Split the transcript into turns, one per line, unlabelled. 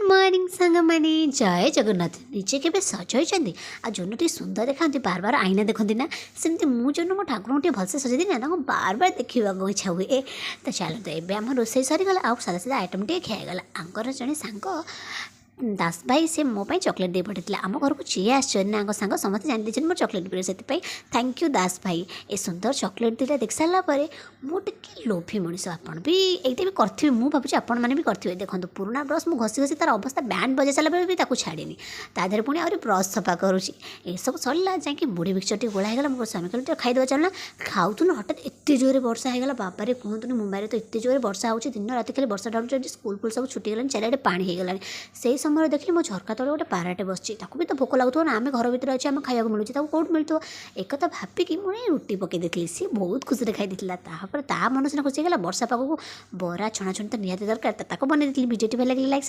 good morning सांग मैंने जय जगन्नाथ निजे के सज होती जो टे सुंदर देखा बार बार आईना देखती ना सेमती मुझे मो ठाकुर टे भलसे सजाई ना बार बार देखा इच्छा हुए तो चलते एवं आम रोसे सरीगला आउ सादा सादा आइटम टे खाईगला आंकर जड़े सांग दास भाई से मो चॉकलेट दे पड़े आम घर को जी आंग सांग समस्त जान दीजिए मोर चॉकलेट प्रिय से थैंक यू दास भाई ए सुंदर चॉकलेट दुटा देख सारापर मुझे लोभी मनीष आपड़ भी ये भी करेंगे मुझे भावी आपण मैंने भी करेंगे देखो पुराना ब्रश मुझे घसी घसी तार अवस्था बैंड बजे सारा भी छाड़नी तादेह पुणी आहरी ब्रश सफा करुच्ची सब सरला जाकि मुढ़ी मिक्सचर टी गोला मो स्वामी कहते खाईदेवा चलना खाऊलु हठात एत जोरे वर्षा होगा बाबारे कहतुनि मुंबई तो एत जोरे वर्षा हो दिन राति खाली वर्षा ढालुचे स्कूल फुल सब छुट्टी गलानी चारिड़े पानी हो गलानी से समय देखिए मो झरका तले गोटे पाराटे बसची भी तो भोक लगुव ना आम घर भितर अच्छे आम खाया मिलूँ कौट मिलूँ एक भाविकी मुझे रुटी पकई देखी सी बहुत खुशी खाई तापर ता मन सीना खुशी गला वर्षा पाग बरा छणाछणी तो निहाती दरकार बन भिडियो टी भल लगे लाइक